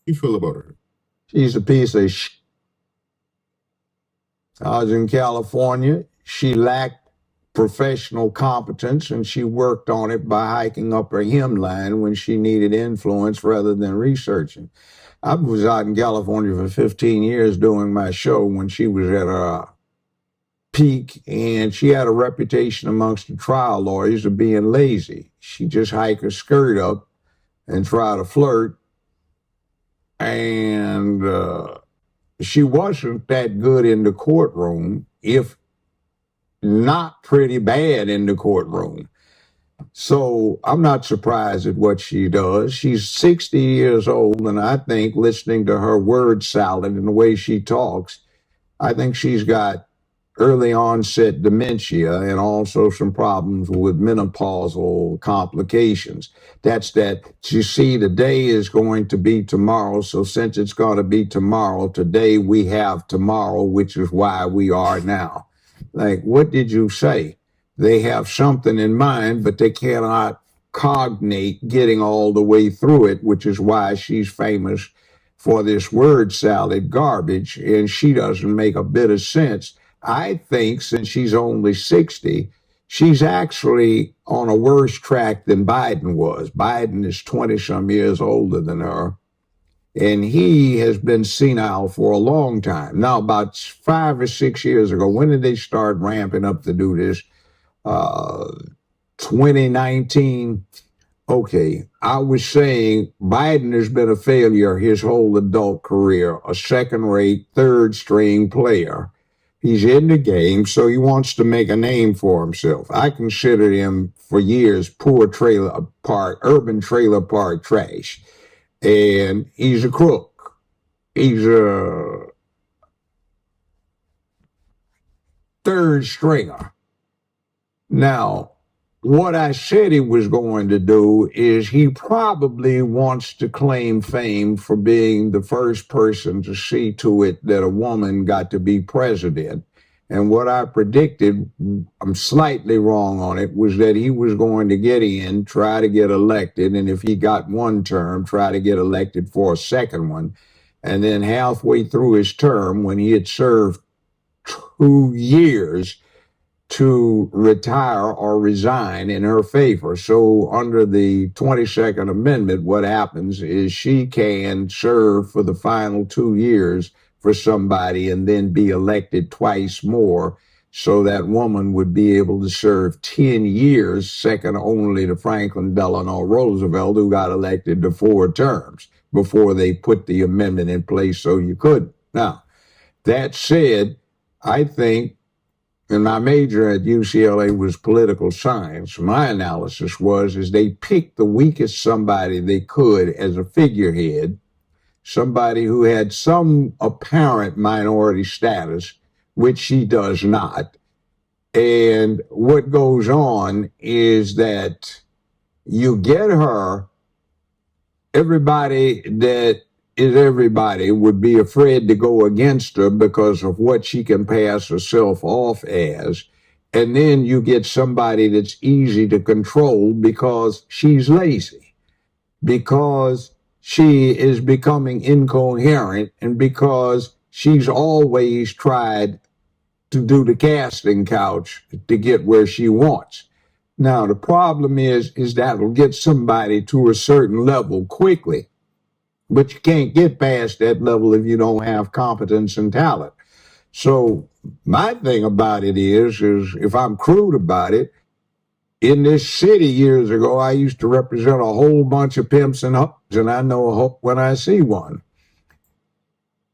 You feel about her? She's a piece of sh. I was in California. She lacked professional competence, and she worked on it by hiking up her hemline when she needed influence rather than researching. I was out in California for 15 years doing my show when she was at her peak, and she had a reputation amongst the trial lawyers of being lazy. She just hike her skirt up and try to flirt, and she wasn't that good in the courtroom, if not pretty bad in the courtroom. So I'm not surprised at what she does. She's 60 years old, and I think listening to her word salad and the way she talks, I think she's got early onset dementia and also some problems with menopausal complications. That's that. You see, today is going to be tomorrow. So since it's going to be tomorrow, today we have tomorrow, which is why we are now. Like, what did you say? They have something in mind, but they cannot cognate getting all the way through it, which is why she's famous for this word salad garbage, and she doesn't make a bit of sense. I think since she's only 60, she's actually on a worse track than Biden was. Biden is 20 some years older than her, and he has been senile for a long time. Now, about 5 or 6 years ago, when did they start ramping up to do this? 2019. Okay, I was saying Biden has been a failure his whole adult career, a second-rate, third-string player. He's in the game, so he wants to make a name for himself. I considered him for years poor trailer park, urban trailer park trash. And he's a crook. He's a third stringer. Now, what I said he was going to do is he probably wants to claim fame for being the first person to see to it that a woman got to be president. And what I predicted, I'm slightly wrong on it, was that he was going to get in, try to get elected, and if he got one term, try to get elected for a second one. And then halfway through his term, when he had served 2 years, to retire or resign in her favor. So under the 22nd Amendment, what happens is she can serve for the final 2 years for somebody and then be elected twice more. So that woman would be able to serve 10 years, second only to Franklin Delano Roosevelt, who got elected to 4 terms before they put the amendment in place so you couldn't. Now, that said, I think, and my major at UCLA was political science. My analysis is they picked the weakest somebody they could as a figurehead, somebody who had some apparent minority status, which she does not. And what goes on is that you get her, everybody that is everybody would be afraid to go against her because of what she can pass herself off as. And then you get somebody that's easy to control because she's lazy, because she is becoming incoherent, and because she's always tried to do the casting couch to get where she wants. Now, the problem is that'll get somebody to a certain level quickly. But you can't get past that level if you don't have competence and talent. So my thing about it is if I'm crude about it, in this city years ago, I used to represent a whole bunch of pimps and hoes, and I know a hoe when I see one.